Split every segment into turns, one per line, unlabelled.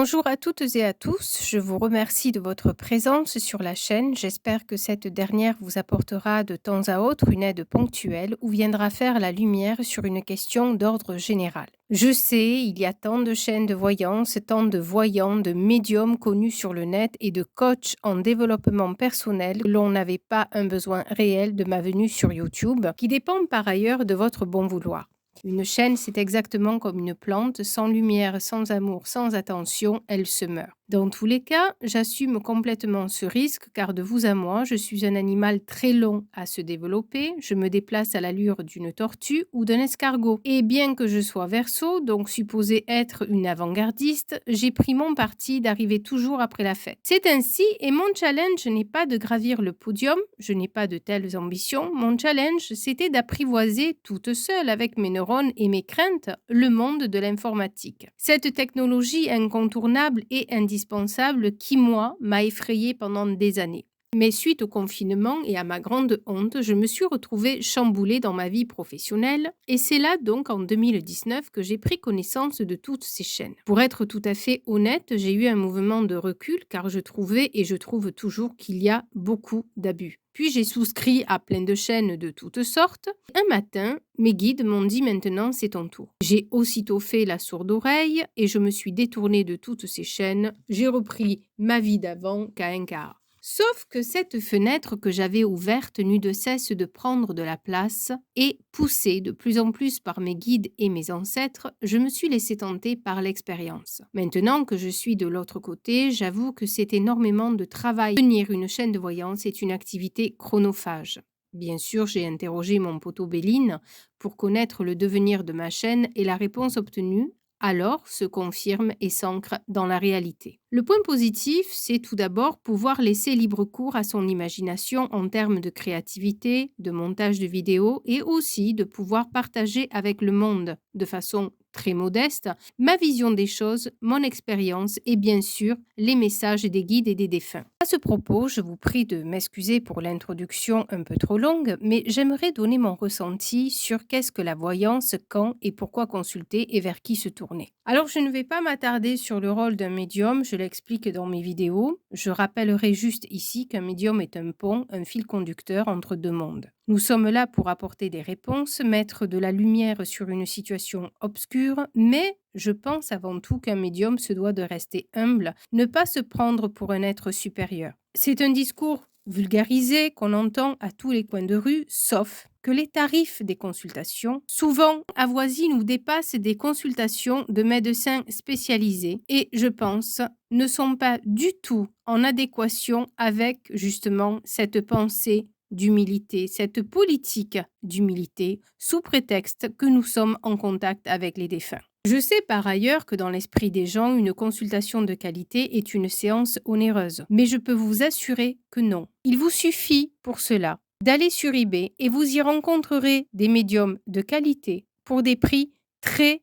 Bonjour à toutes et à tous, je vous remercie de votre présence sur la chaîne. J'espère que cette dernière vous apportera de temps à autre une aide ponctuelle ou viendra faire la lumière sur une question d'ordre général. Je sais, il y a tant de chaînes de voyance, tant de voyants, de médiums connus sur le net et de coachs en développement personnel que l'on n'avait pas un besoin réel de ma venue sur YouTube, qui dépend par ailleurs de votre bon vouloir. Une chaîne, c'est exactement comme une plante, sans lumière, sans amour, sans attention, elle se meurt. Dans tous les cas, j'assume complètement ce risque car de vous à moi, je suis un animal très long à se développer, je me déplace à l'allure d'une tortue ou d'un escargot. Et bien que je sois Verseau, donc supposé être une avant-gardiste, j'ai pris mon parti d'arriver toujours après la fête. C'est ainsi et mon challenge n'est pas de gravir le podium, je n'ai pas de telles ambitions, mon challenge c'était d'apprivoiser toute seule avec mes neurones et mes craintes le monde de l'informatique. Cette technologie incontournable et indispensable qui, moi, m'a effrayée pendant des années. Mais suite au confinement et à ma grande honte, je me suis retrouvée chamboulée dans ma vie professionnelle et c'est là donc en 2019 que j'ai pris connaissance de toutes ces chaînes. Pour être tout à fait honnête, j'ai eu un mouvement de recul car je trouvais et je trouve toujours qu'il y a beaucoup d'abus. Puis j'ai souscrit à plein de chaînes de toutes sortes. Un matin, mes guides m'ont dit maintenant c'est ton tour. J'ai aussitôt fait la sourde oreille et je me suis détournée de toutes ces chaînes. J'ai repris ma vie d'avant qu'à un quart. Sauf que cette fenêtre que j'avais ouverte n'eut de cesse de prendre de la place et, poussée de plus en plus par mes guides et mes ancêtres, je me suis laissée tenter par l'expérience. Maintenant que je suis de l'autre côté, j'avoue que c'est énormément de travail. Tenir une chaîne de voyance est une activité chronophage. Bien sûr, j'ai interrogé mon poteau Béline pour connaître le devenir de ma chaîne et la réponse obtenue alors se confirme et s'ancre dans la réalité. Le point positif, c'est tout d'abord pouvoir laisser libre cours à son imagination en termes de créativité, de montage de vidéos et aussi de pouvoir partager avec le monde de façon très modeste ma vision des choses, mon expérience et bien sûr les messages des guides et des défunts. À ce propos, je vous prie de m'excuser pour l'introduction un peu trop longue, mais j'aimerais donner mon ressenti sur qu'est-ce que la voyance, quand et pourquoi consulter et vers qui se tourner. Alors je ne vais pas m'attarder sur le rôle d'un médium, je l'explique dans mes vidéos. Je rappellerai juste ici qu'un médium est un pont, un fil conducteur entre deux mondes. Nous sommes là pour apporter des réponses, mettre de la lumière sur une situation obscure, mais je pense avant tout qu'un médium se doit de rester humble, ne pas se prendre pour un être supérieur. C'est un discours vulgarisé qu'on entend à tous les coins de rue, sauf que les tarifs des consultations souvent avoisinent ou dépassent des consultations de médecins spécialisés et, je pense, ne sont pas du tout en adéquation avec justement cette pensée d'humilité, cette politique d'humilité, sous prétexte que nous sommes en contact avec les défunts. Je sais par ailleurs que dans l'esprit des gens, une consultation de qualité est une séance onéreuse, mais je peux vous assurer que non. Il vous suffit pour cela d'aller sur eBay et vous y rencontrerez des médiums de qualité pour des prix très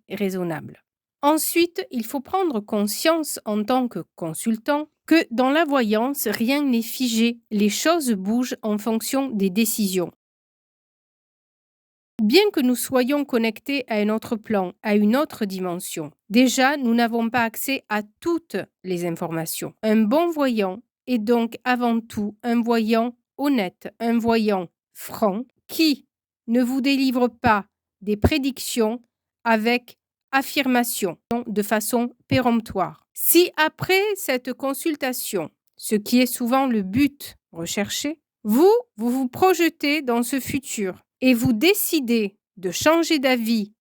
raisonnables. Ensuite, il faut prendre conscience en tant que consultant que dans la voyance, rien n'est figé, les choses bougent en fonction des décisions. Bien que nous soyons connectés à un autre plan, à une autre dimension, déjà, nous n'avons pas accès à toutes les informations. Un bon voyant est donc avant tout un voyant honnête, un voyant franc, qui ne vous délivre pas des prédictions avec affirmation, de façon péremptoire. Si après cette consultation, ce qui est souvent le but recherché, vous projetez dans ce futur et vous décidez de changer d'avis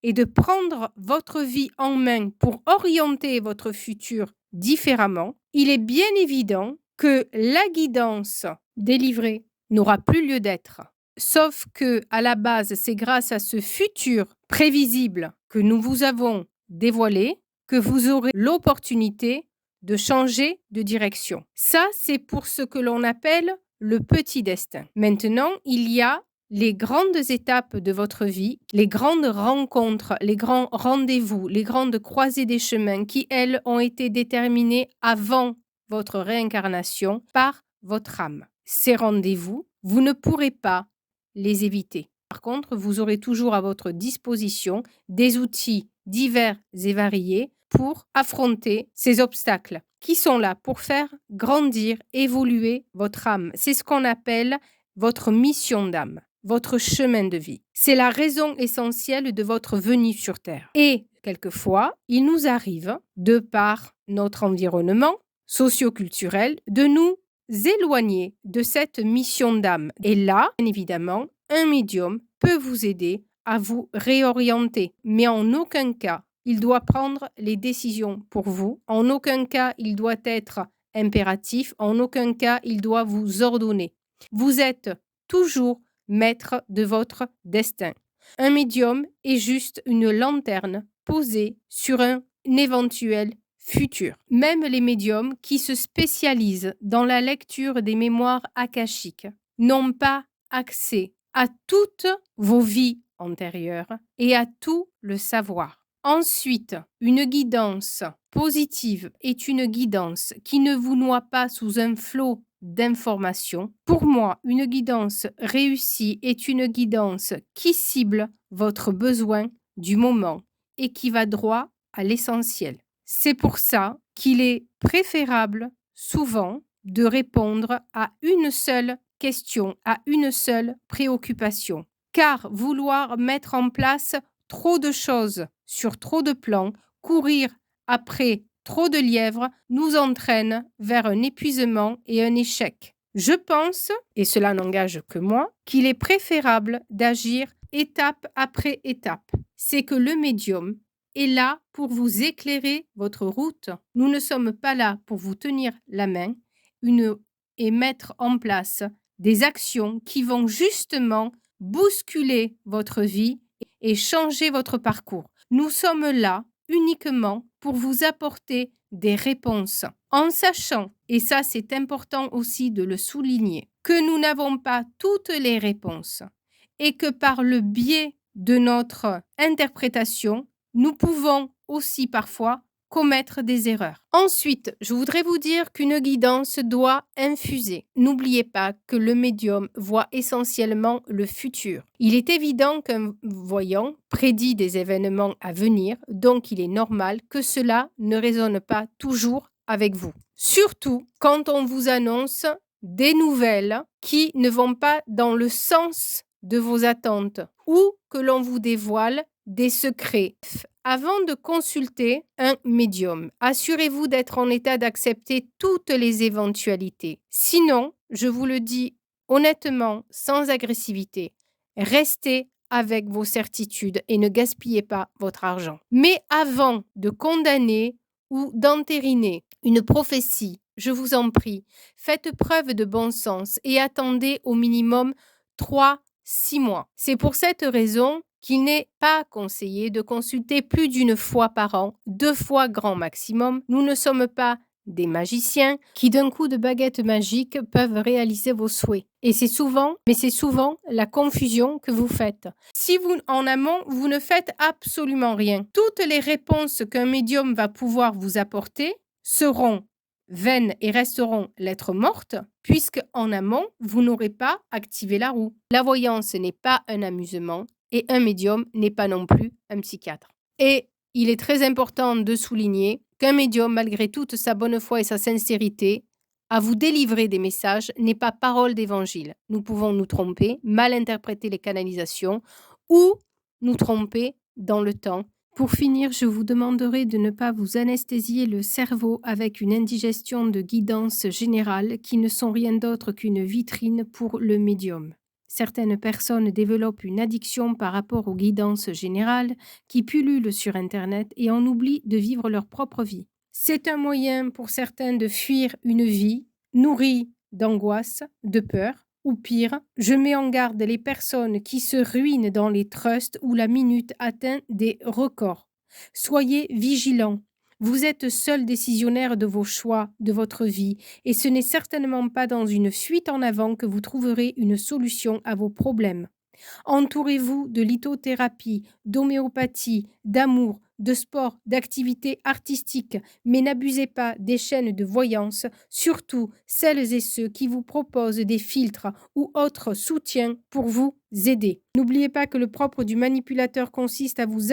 et de prendre votre vie en main pour orienter votre futur différemment, il est bien évident que la guidance délivrée n'aura plus lieu d'être. Sauf que, à la base, c'est grâce à ce futur prévisible que nous vous avons dévoilé que vous aurez l'opportunité de changer de direction. Ça, c'est pour ce que l'on appelle le petit destin. Maintenant, il y a les grandes étapes de votre vie, les grandes rencontres, les grands rendez-vous, les grandes croisées des chemins qui, elles, ont été déterminées avant votre réincarnation par votre âme. Ces rendez-vous, vous ne pourrez pas les éviter. Par contre, vous aurez toujours à votre disposition des outils divers et variés pour affronter ces obstacles, qui sont là pour faire grandir, évoluer votre âme. C'est ce qu'on appelle votre mission d'âme, votre chemin de vie. C'est la raison essentielle de votre venue sur Terre. Et quelquefois, il nous arrive, de par notre environnement socio-culturel, de nous éloigner de cette mission d'âme. Et là, bien évidemment, un médium peut vous aider à vous réorienter. Mais en aucun cas, il doit prendre les décisions pour vous. En aucun cas, il doit être impératif. En aucun cas, il doit vous ordonner. Vous êtes toujours maître de votre destin. Un médium est juste une lanterne posée sur un éventuel futur. Même les médiums qui se spécialisent dans la lecture des mémoires akashiques n'ont pas accès à toutes vos vies antérieures et à tout le savoir. Ensuite, une guidance positive est une guidance qui ne vous noie pas sous un flot d'informations. Pour moi, une guidance réussie est une guidance qui cible votre besoin du moment et qui va droit à l'essentiel. C'est pour ça qu'il est préférable souvent de répondre à une seule question, à une seule préoccupation. Car vouloir mettre en place trop de choses sur trop de plans, courir après trop de lièvres nous entraîne vers un épuisement et un échec. Je pense, et cela n'engage que moi, qu'il est préférable d'agir étape après étape. C'est que le médium est là pour vous éclairer votre route. Nous ne sommes pas là pour vous tenir la main et mettre en place des actions qui vont justement bousculer votre vie et changer votre parcours. Nous sommes là uniquement pour vous apporter des réponses, en sachant, et ça c'est important aussi de le souligner, que nous n'avons pas toutes les réponses et que par le biais de notre interprétation, nous pouvons aussi parfois commettre des erreurs. Ensuite, je voudrais vous dire qu'une guidance doit infuser. N'oubliez pas que le médium voit essentiellement le futur. Il est évident qu'un voyant prédit des événements à venir, donc il est normal que cela ne résonne pas toujours avec vous. Surtout quand on vous annonce des nouvelles qui ne vont pas dans le sens de vos attentes ou que l'on vous dévoile des secrets. Avant de consulter un médium, assurez-vous d'être en état d'accepter toutes les éventualités. Sinon, je vous le dis honnêtement, sans agressivité, restez avec vos certitudes et ne gaspillez pas votre argent. Mais avant de condamner ou d'entériner une prophétie, je vous en prie, faites preuve de bon sens et attendez au minimum 3-6 mois. C'est pour cette raison qu'il n'est pas conseillé de consulter plus d'une fois par an, 2 fois grand maximum. Nous ne sommes pas des magiciens qui d'un coup de baguette magique peuvent réaliser vos souhaits. Et c'est souvent la confusion que vous faites. Si vous, en amont, vous ne faites absolument rien, toutes les réponses qu'un médium va pouvoir vous apporter seront vaines et resteront lettres mortes, puisque en amont, vous n'aurez pas activé la roue. La voyance n'est pas un amusement et un médium n'est pas non plus un psychiatre. Et il est très important de souligner qu'un médium, malgré toute sa bonne foi et sa sincérité, à vous délivrer des messages n'est pas parole d'évangile. Nous pouvons nous tromper, mal interpréter les canalisations ou nous tromper dans le temps. Pour finir, je vous demanderai de ne pas vous anesthésier le cerveau avec une indigestion de guidance générale qui ne sont rien d'autre qu'une vitrine pour le médium. Certaines personnes développent une addiction par rapport aux guidances générales qui pullulent sur Internet et en oublient de vivre leur propre vie. C'est un moyen pour certains de fuir une vie nourrie d'angoisse, de peur, ou pire, je mets en garde les personnes qui se ruinent dans les trusts où la minute atteint des records. Soyez vigilants. Vous êtes seul décisionnaire de vos choix, de votre vie, et ce n'est certainement pas dans une fuite en avant que vous trouverez une solution à vos problèmes. Entourez-vous de lithothérapie, d'homéopathie, d'amour, de sport, d'activités artistiques, mais n'abusez pas des chaînes de voyance, surtout celles et ceux qui vous proposent des filtres ou autres soutiens pour vous aider. N'oubliez pas que le propre du manipulateur consiste à vous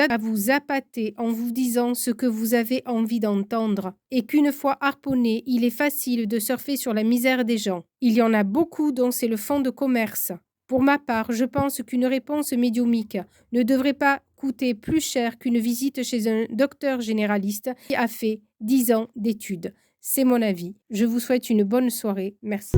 appâter en vous disant ce que vous avez envie d'entendre et qu'une fois harponné, il est facile de surfer sur la misère des gens. Il y en a beaucoup dont c'est le fond de commerce. Pour ma part, je pense qu'une réponse médiumique ne devrait pas coûter plus cher qu'une visite chez un docteur généraliste qui a fait 10 ans d'études. C'est mon avis. Je vous souhaite une bonne soirée. Merci.